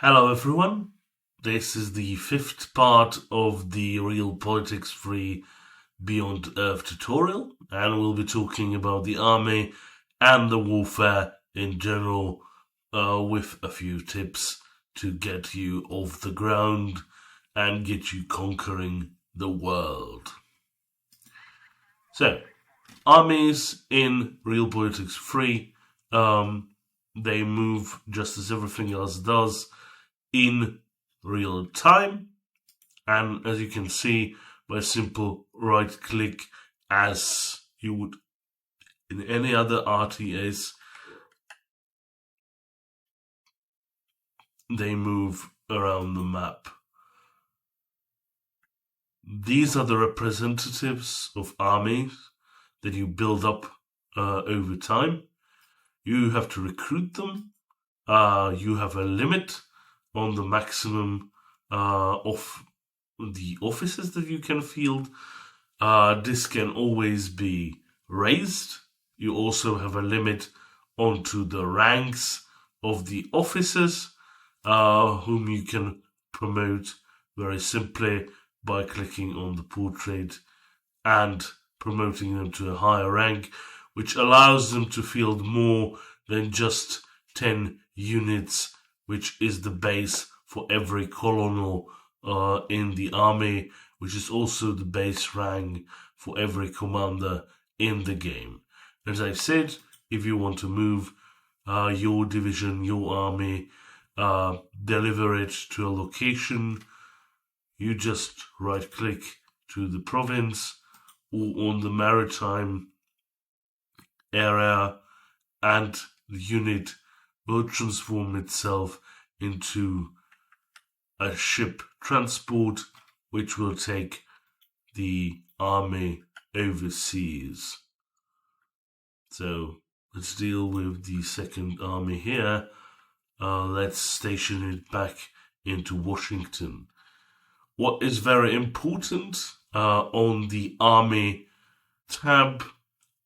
Hello everyone, this is the fifth part of the Realpolitiks free Beyond Earth tutorial, and we'll be talking about the army and the warfare in general, with a few tips to get you off the ground and get you conquering the world. So, armies in Realpolitiks free, they move just as everything else does in real time, and as you can see, by simple right click, as you would in any other RTS, they move around the map. These are the representatives of armies that you build up over time. You have to recruit them. You have a limit on the maximum of the officers that you can field. This can always be raised. You also have a limit onto the ranks of the officers, whom you can promote very simply by clicking on the portrait and promoting them to a higher rank, which allows them to field more than just 10 units, which is the base for every colonel in the army, which is also the base rank for every commander in the game. As I said, if you want to move your division, your army, deliver it to a location, you just right click to the province or on the maritime area, and the unit will transform itself into a ship transport, which will take the army overseas. So let's deal with the second army here. Let's station it back into Washington. What is very important on the army tab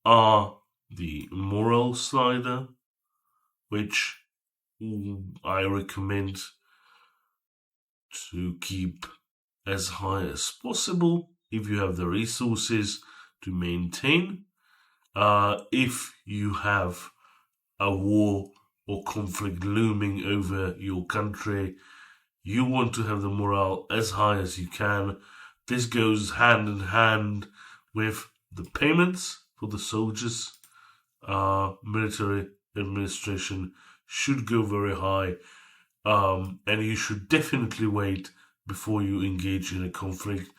are the morale slider, which I recommend to keep as high as possible if you have the resources to maintain. If you have a war or conflict looming over your country, you want to have the morale as high as you can. This goes hand in hand with the payments for the soldiers. Military administration should go very high, and you should definitely wait before you engage in a conflict.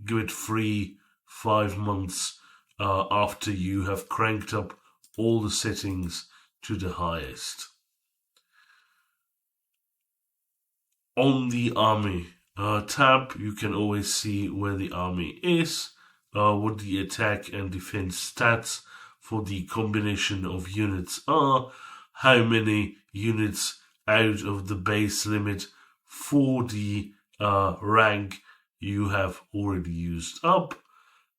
Give it 3-5 months after you have cranked up all the settings to the highest. On the army tab, you can always see where the army is, what the attack and defense stats for the combination of units are, how many units out of the base limit for the rank you have already used up,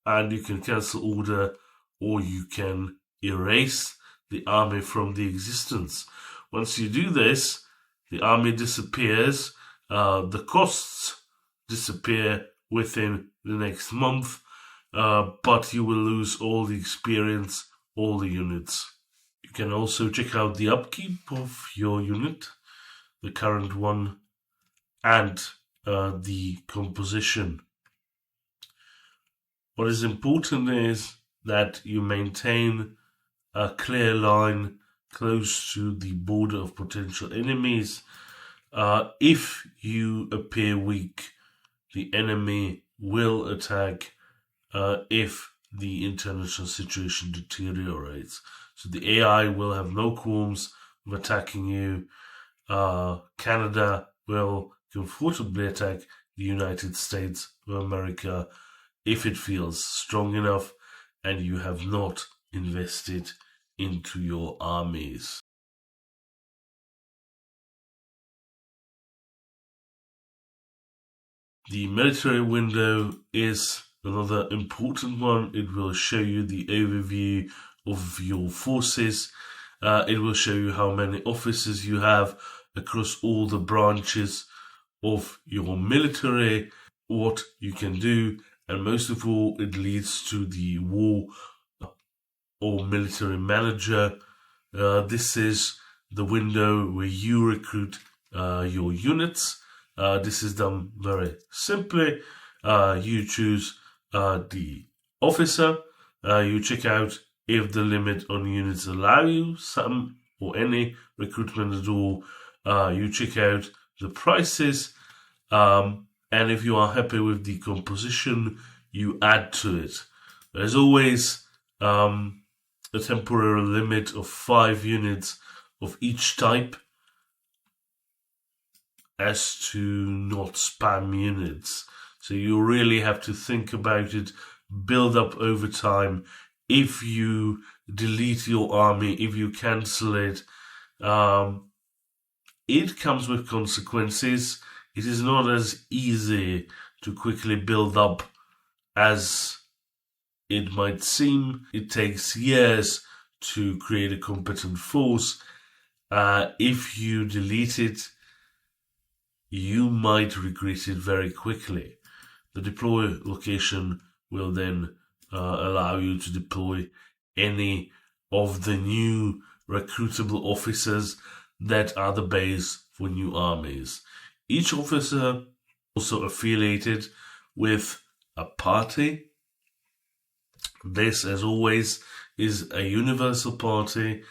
and you can cancel order or you can erase the army from the existence. Once you do this, the army disappears, the costs disappear within the next month, but you will lose all the experience, all the units. You can also check out the upkeep of your unit, the current one, and the composition. What is important is that you maintain a clear line close to the border of potential enemies. If you appear weak, the enemy will attack if the international situation deteriorates. So the AI will have no qualms of attacking you. Canada will comfortably attack the United States of America if it feels strong enough and you have not invested into your armies. The military window is another important one. It will show you the overview of your forces. It will show you how many officers you have, across all the branches of your military, what you can do, and most of all, it leads to the war or military manager. This is the window where you recruit your units. This is done very simply. You choose the officer. You check out if the limit on units allow you some or any recruitment at all. You check out the prices, and if you are happy with the composition, you add to it. There's always a temporary limit of 5 units of each type, as to not spam units. So you really have to think about it, build up over time. If you delete your army, if you cancel it, it comes with consequences. It is not as easy to quickly build up as it might seem. It takes years to create a competent force. If you delete it, you might regret it very quickly. The deploy location will then allow you to deploy any of the new recruitable officers that are the base for new armies. Each officer also affiliated with a party. This, as always, is a universal party.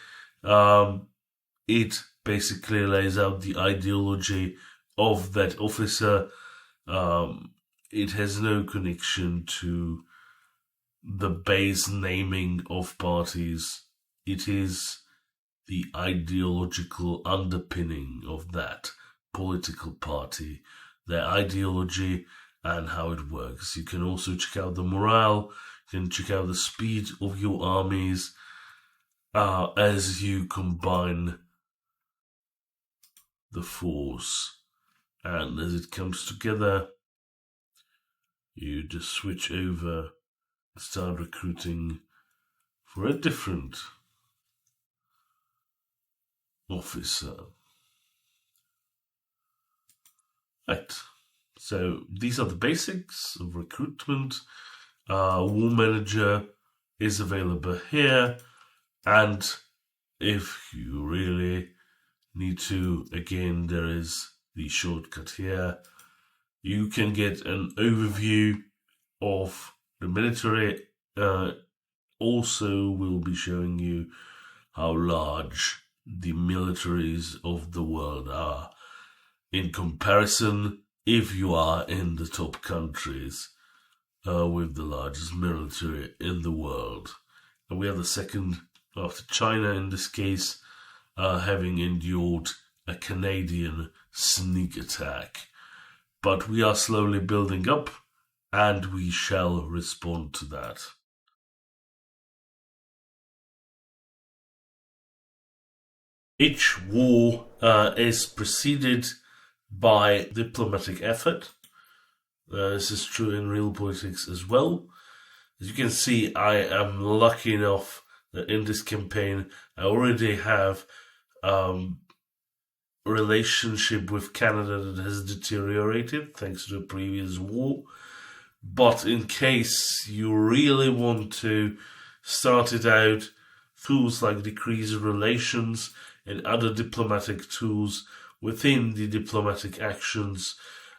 It basically lays out the ideology of that officer. It has no connection to the base naming of parties. It is the ideological underpinning of that political party, their ideology, and how it works. You can also check out the morale, you can check out the speed of your armies as you combine the force. And as it comes together, you just switch over and start recruiting for a different officer. Right. So these are the basics of recruitment. War Manager is available here, and if you really need to, again, there is the shortcut here. You can get an overview of the military. Also, will be showing you how large the militaries of the world are in comparison if you are in the top countries with the largest military in the world. And we are the second after China in this case, having endured a Canadian sneak attack. But we are slowly building up, and we shall respond to that. Each war is preceded by diplomatic effort. This is true in Realpolitiks as well. As you can see, I am lucky enough that in this campaign I already have relationship with Canada that has deteriorated thanks to the previous war. But in case you really want to start it out, tools like decreased relations and other diplomatic tools within the diplomatic actions,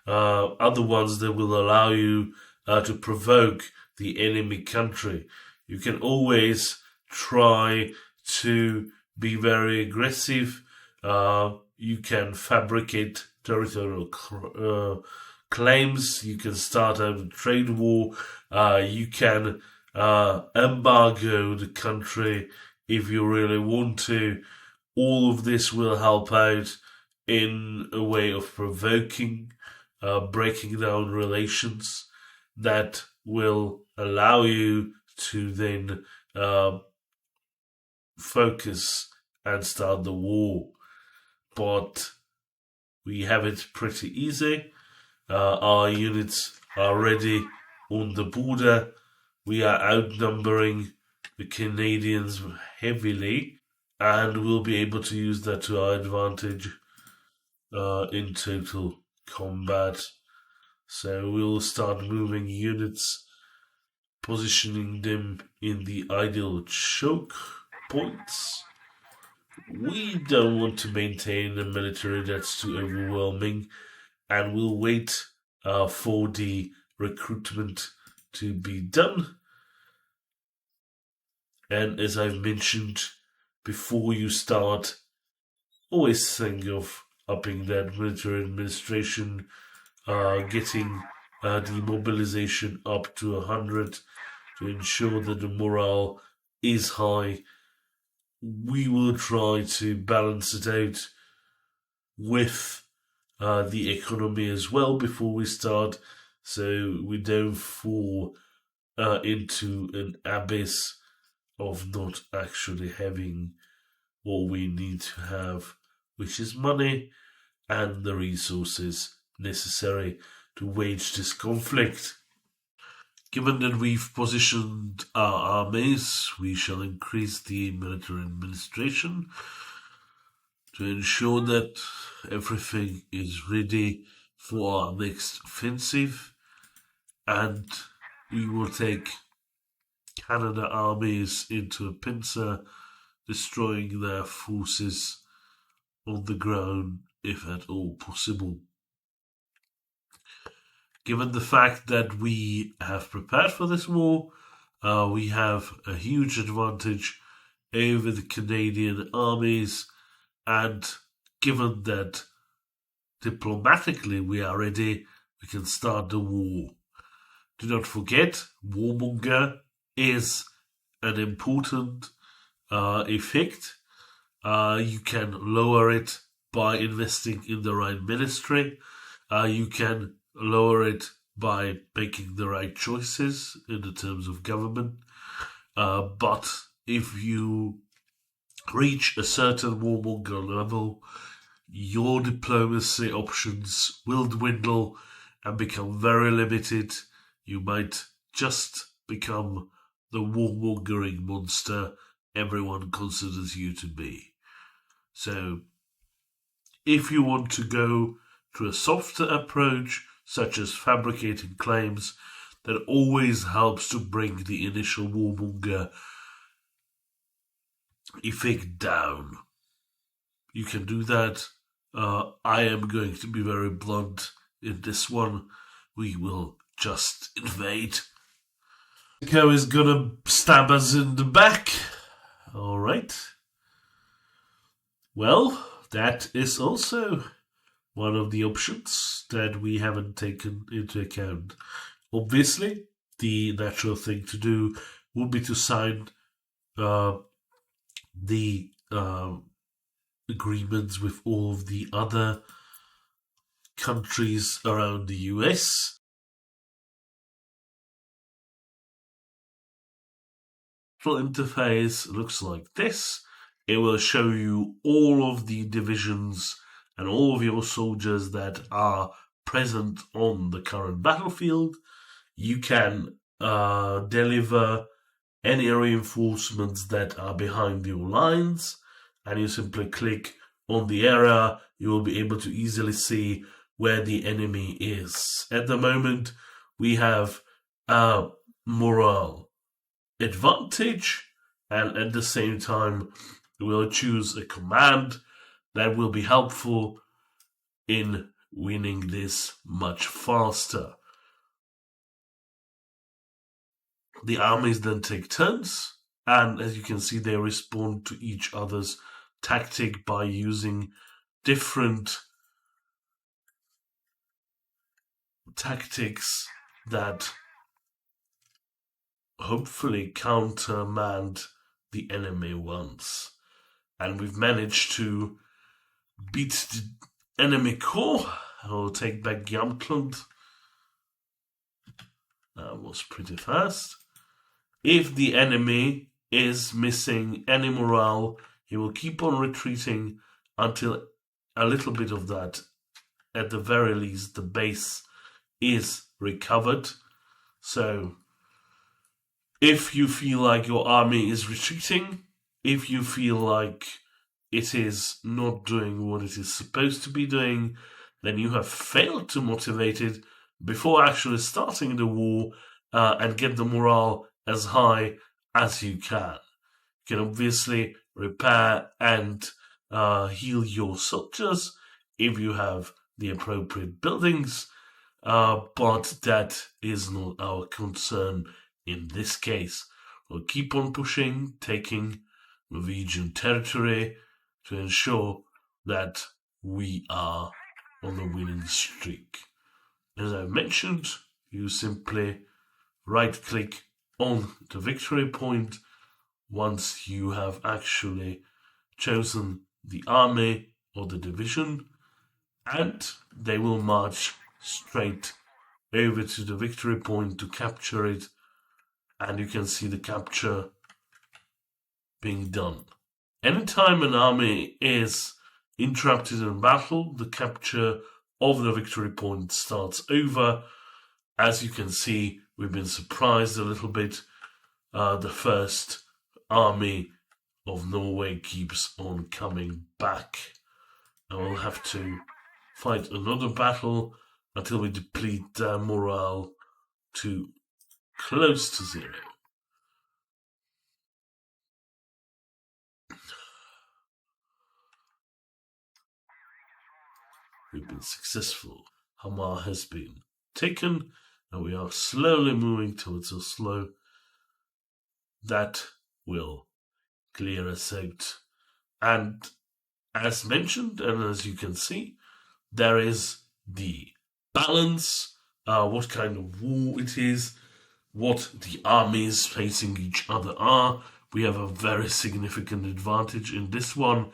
other ones that will allow you to provoke the enemy country. You can always try to be very aggressive. You can fabricate territorial claims. You can start out a trade war. You can embargo the country if you really want to. All of this will help out in a way of provoking, breaking down relations that will allow you to then focus and start the war. But we have it pretty easy. Our units are ready on the border. We are outnumbering the Canadians heavily, and we'll be able to use that to our advantage. in total combat. So we'll start moving units, positioning them in the ideal choke points. We don't want to maintain a military that's too overwhelming, and we'll wait for the recruitment to be done. And as I've mentioned, before you start, always think of upping that military administration, getting the mobilization up to 100 to ensure that the morale is high. We will try to balance it out with the economy as well before we start, so we don't fall into an abyss of not actually having what we need to have, which is money and the resources necessary to wage this conflict. Given that we've positioned our armies, we shall increase the military administration to ensure that everything is ready for our next offensive, and we will take Canada armies into a pincer, destroying their forces on the ground if at all possible. Given the fact that we have prepared for this war, we have a huge advantage over the Canadian armies, and given that diplomatically we are ready, we can start the war. Do not forget, warmonger is an important effect. You can lower it by investing in the right ministry. You can lower it by making the right choices in the terms of government. But if you reach a certain warmonger level, your diplomacy options will dwindle and become very limited. You might just become the warmongering monster everyone considers you to be. So, if you want to go to a softer approach, such as fabricating claims, that always helps to bring the initial warmonger effect down. You can do that. I am going to be very blunt in this one. We will just invade. Mexico is gonna stab us in the back. Alright. Well, that is also one of the options that we haven't taken into account. Obviously, the natural thing to do would be to sign the agreements with all of the other countries around the US. The interface looks like this. It will show you all of the divisions and all of your soldiers that are present on the current battlefield. You can deliver any reinforcements that are behind your lines, and you simply click on the area. You will be able to easily see where the enemy is. At the moment, we have a morale advantage, and at the same time, we'll choose a command that will be helpful in winning this much faster. The armies then take turns, and as you can see, they respond to each other's tactic by using different tactics that hopefully countermand the enemy ones. And we've managed to beat the enemy core. I'll take back Jamkland. That was pretty fast. If the enemy is missing any morale, he will keep on retreating until a little bit of that, at the very least, the base is recovered. So, if you feel like your army is retreating, if you feel like it is not doing what it is supposed to be doing, then you have failed to motivate it before actually starting the war and get the morale as high as you can. You can obviously repair and heal your soldiers if you have the appropriate buildings, but that is not our concern in this case. We'll keep on pushing, taking Norwegian territory to ensure that we are on the winning streak. As I mentioned, you simply right-click on the victory point once you have actually chosen the army or the division, and they will march straight over to the victory point to capture it, and you can see the capture being done. Anytime an army is interrupted in battle, the capture of the victory point starts over. As you can see, we've been surprised a little bit. The first army of Norway keeps on coming back. And we'll have to fight another battle until we deplete their morale to close to zero. We've been successful. Hamar has been taken, and we are slowly moving towards Oslo. That will clear us out. And as mentioned, and as you can see, there is the balance, what kind of war it is, what the armies facing each other are. We have a very significant advantage in this one.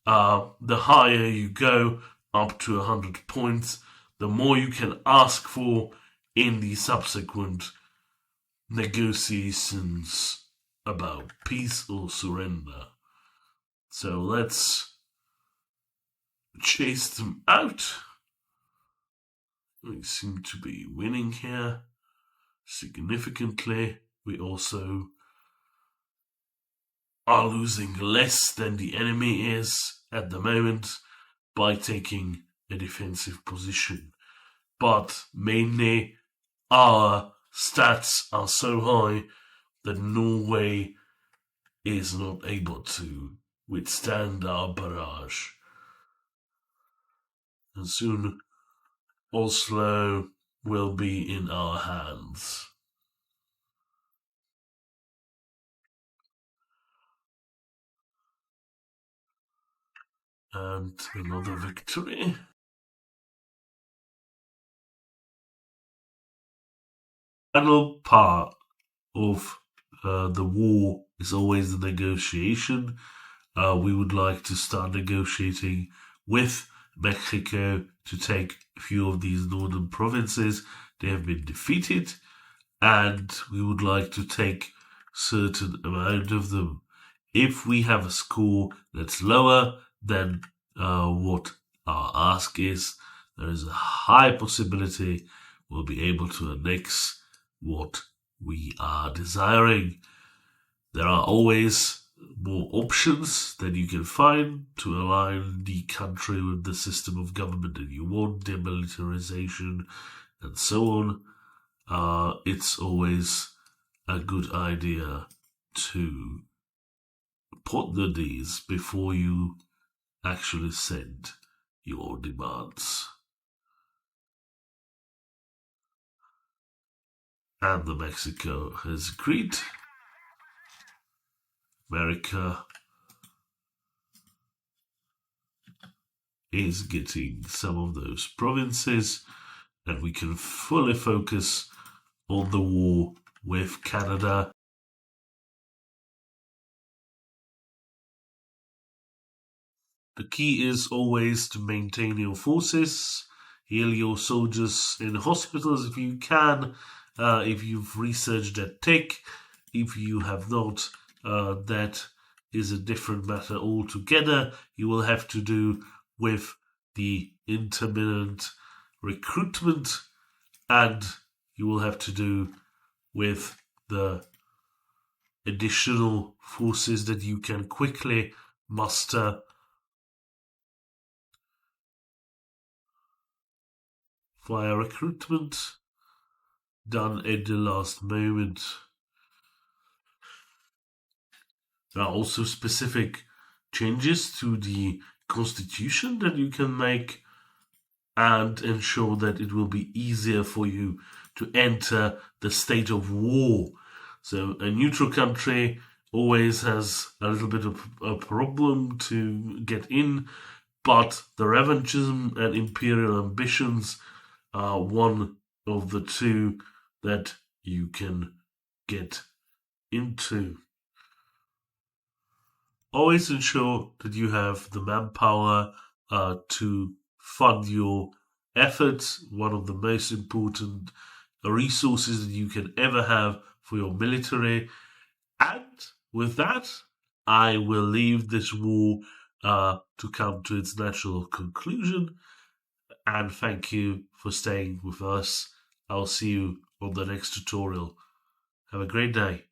The higher you go, up to 100 points, the more you can ask for in the subsequent negotiations about peace or surrender. So let's chase them out. We seem to be winning here significantly. We also are losing less than the enemy is at the moment by taking a defensive position. But mainly our stats are so high that Norway is not able to withstand our barrage. And soon Oslo will be in our hands. And another victory. Final part of the war is always the negotiation. We would like to start negotiating with Mexico to take a few of these northern provinces. They have been defeated, and we would like to take certain amount of them. If we have a score that's lower than what our ask is, there is a high possibility we'll be able to annex what we are desiring. There are always more options that you can find to align the country with the system of government that you want, demilitarization, and so on. It's always a good idea to ponder these before you actually send your demands. And the Mexico has agreed. America is getting some of those provinces, and we can fully focus on the war with Canada. The key is always to maintain your forces, heal your soldiers in hospitals if you can, if you've researched that tech. If you have not, that is a different matter altogether. You will have to do with the intermittent recruitment, and you will have to do with the additional forces that you can quickly muster via recruitment done at the last moment. There are also specific changes to the constitution that you can make and ensure that it will be easier for you to enter the state of war. So a neutral country always has a little bit of a problem to get in, but the revanchism and imperial ambitions are one of the two that you can get into. Always ensure that you have the manpower to fund your efforts. One of the most important resources that you can ever have for your military. And with that, I will leave this war to come to its natural conclusion. And thank you for staying with us. I'll see you on the next tutorial. Have a great day.